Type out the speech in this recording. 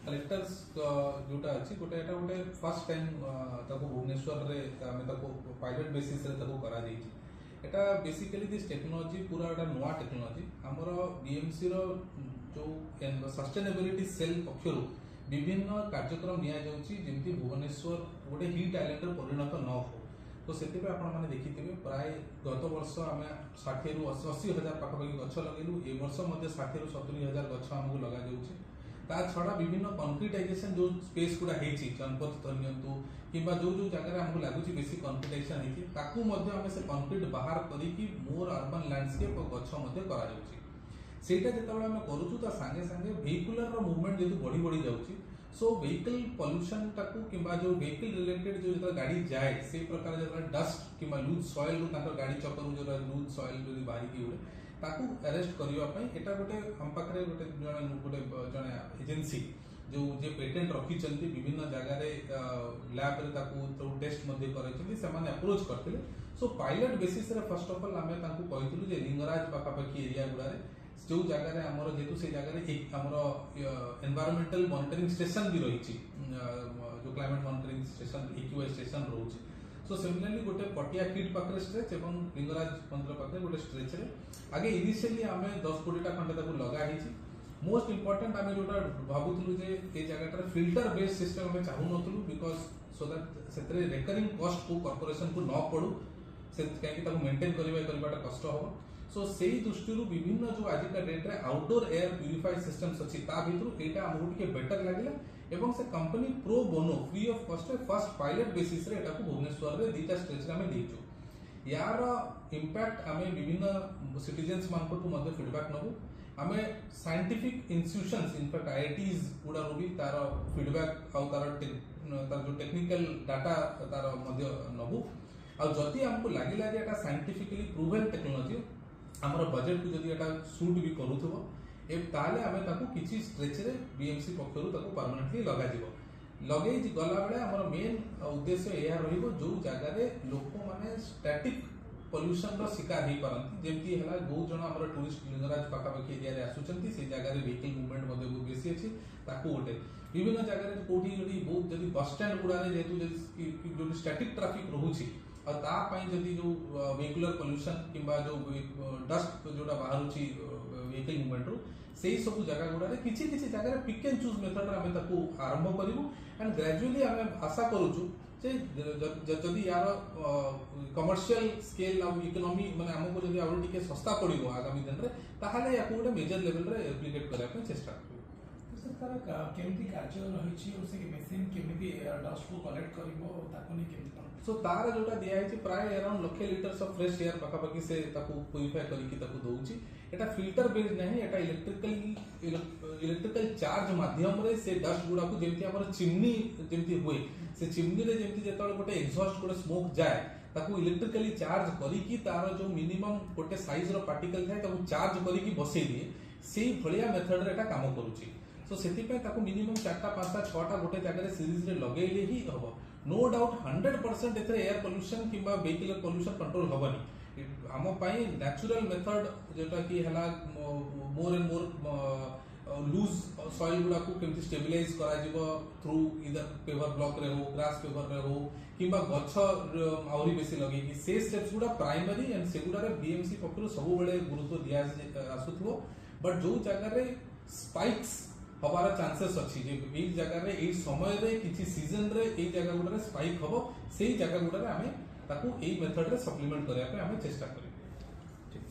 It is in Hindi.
कलेक्टर्स जोटा अच्छी गोटे एटा गोटे फर्स्ट टाइम ताको भुवनेश्वर रे आमे ताको पायलट बेसिस रे ताको करा जाई छी। एटा बेसिकली दिस टेक्नोलॉजी पूरा एटा नवा टेक्नोलॉजी हमर बीएमसी रो जो सस्टेनेबिलिटी सेल पक्षरु विभिन्न कार्यक्रम निया जाउची जेमति भुवनेश्वर गोटे हिट आइलैंड रे परिणत न हो। तो से आपने देखिथे प्राय गत वर्ष आम 60 ରୁ 80 हजार पाखापाखि गछ लगेलु ए वर्ष 60 ରୁ 70 हजार गछ आमको लगा जाउची। ता छड़ा विभिन्न कंक्रीटाइजेशन जो स्पेस गुड़ा हेची जनपद धरनियंतु किबा जो जो जगह हमको लागुची बेसी कंक्रीटाइजेशन हेची ताकू मध्ये हम से कंक्रीट बाहर करी की मोर अर्बन लैंडस्केप और गछ मध्ये करा जाउची। सेटा जेतबेला हम करूछु ता संगे संगे वेहिकुलर रो मूवमेंट जेतु बढ़ी बढ़ी जाउची सो व्हीकल पॉल्यूशन टाकू किंबा जो व्हीकल रिलेटेड जो गाड़ी जाए से प्रकार जो डस्ट किंबा लूज सॉइल रु ताकर गाड़ी चक्कर जो लूज सॉइल जो बाहरी की उड़े ताकू अरेस्ट करबा पई एटा गोटे हम पाखरे गोटे जने एजेंसी जो जे पेटेंट रखी चलती विभिन्न जगह रे लैब रे ताकू तो टेस्ट मध्ये करे चलती से माने अप्रोच करथिले। सो पायलट बेसिस रे फर्स्ट ऑफ ऑल हमें ताकू कहितलु जे लिंगराज पाखापाखि एरिया गुडा रे जो जगह रे हमर जेतु से जगह रे एक हमर एनवायरमेंटल मॉनिटरिंग स्टेशन भी रही जो climate monitoring station AQI station रोचे। सो सिमिलरली गोटे पटिया किट पाखरे स्ट्रेच एवं लिंगराज मंदिर पाखरे गोटे स्ट्रेच रे आगे इनिशियली आमे 10-20 टा खंडे ताकू लगा हिची। मोस्ट इंपोर्टेंट आमे जोटा भाबुतलु जे ए जगह फिल्टर बेस्ड सिस्टम आमे चाहू नथलु बिकॉज सो दैट सेतरे रिकरिंग कॉस्ट को कॉर्पोरेशन को न पड़ू से काहे ताकू मेंटेन करबाटा कष्ट हो। सो से दृष्टि विभिन्न जो आज का डेट रे आउटडोर एयर प्यूरिफाई सिस्टम्स अछि ता भितरु एटा हमहु टिके बेटर लागले एवं से company pro bono free of cost रे फर्स्ट पायलट बेसिस रे एटा को भुवनेश्वर रे दीटा स्टेज रे हमें देइचो। यार इंपैक्ट हमें विभिन्न सिटीजन्स मानको को मध्ये फीडबैक नबु हमें साइंटिफिक इंस्टीट्यूशंस इनफैक्ट आईआईटीज गुडा रो भी तार फीडबैक आ तार जो टेक्निकल डाटा तार मध्ये नबु आ जति हमको लागिला जे एटा साइंटिफिकली प्रूवन टेक्नोलॉजी हमर बजेट को जदि एटा सूट भी करूथबो ए ताले हमें ताकू किछि स्ट्रेच रे बीएमसी पक्षरु ताकू परमानेंटली लगा दिबो। लगेई गला बेले हमर मेन उद्देश्य एया रहिबो जो जगह रे लोक माने स्टैटिक पोल्यूशन रो शिकार ही परंती जेमति हला बहुत जण हमर टूरिस्ट लिंगराज पाखापाखि एरिया रे आसुचंती से जगह रे व्हीकल मूवमेंट मध्ये बहुत बेसी अछि ताकू ओटे विभिन्न जगह रे कोठी जदि बहुत जदि बस स्टैंड गुडा रे जेतु जो स्टैटिक ट्रैफिक रहूची और ता पई जदि जो वेहिकुलर पोल्यूशन किंबा जो डस्ट जोटा बाहरुची व्हीकल मूवमेंट रो सेही सब जगह गुडा रे किछि किछि जगह रे पिक एंड चूज मेथड रे हमें ताकू आरंभ करिवु एंड ग्रेजुअली हमें आशा करूछु जे जदि यार कमर्शियल स्केल आ इकोनॉमी माने हमको जदि आरो टिके सस्ता पड़िबो आगामी दिन रे ताहाले याकू गोटे मेजर लेवल रे एप्लीकेट करा पे चेष्टा करबो। सर तार केमती कार्य रहिछि और से मशीन केमती डस्ट को कलेक्ट करिवो ताको नि केमती सो तार जोटा दिया है प्राय around 1,00,000 litres of fresh air पाखापाखि से ताकू प्यूरिफाई करके ताकू दउची। एटा फिल्टर बेस्ड नहीं एटा इलेक्ट्रिकल चार्ज माध्यम रे से डस्ट गुडा को जेमति हमर चिमनी जेमति होय से चिमनी रे जेमति जेतल गोटे एग्जॉस्ट गोटे स्मोक जाए ताकू इलेक्ट्रिकली चार्ज करिकी तार जो मिनिमम गोटे साइज रो पार्टिकल थाए ताकू चार्ज करिकी बसई दिए सेही भलिया मेथड रे एटा काम करूची। सो सेति पे ताकू मिनिमम 4टा 5टा 6टा गोटे जगह रे सीरीज रे लगेइले ही हबो। नो डाउट 100% एथरे एयर पोल्यूशन किंबा व्हीकल पोल्यूशन कंट्रोल हबनी हम पाई नेचुरल मेथड जेटा कि हला more and more loose soil गुडा को केमति स्टेबलाइज करा जिवो थ्रू इधर पेवर ब्लॉक रे हो ग्रास पेवर रे हो किंबा गछ आउरी बेसी लगे कि से स्टेप्स गुडा प्राइमरी एंड से गुडा रे बीएमसी पक्षरु सब बेले गुरुत्व दिया आसुथबो बट जो जगह रे स्पाइक्स हबार चांसेस अच्छी जे ए जगह रे ए समय रे किछि सीजन रे ए जगह गुडा रे स्पाइक हबो सेही जगह गुडा रे हमें ताकू ए मेथड रे सप्लीमेंट करिया पे हमें चेष्टा करियो। ठीक।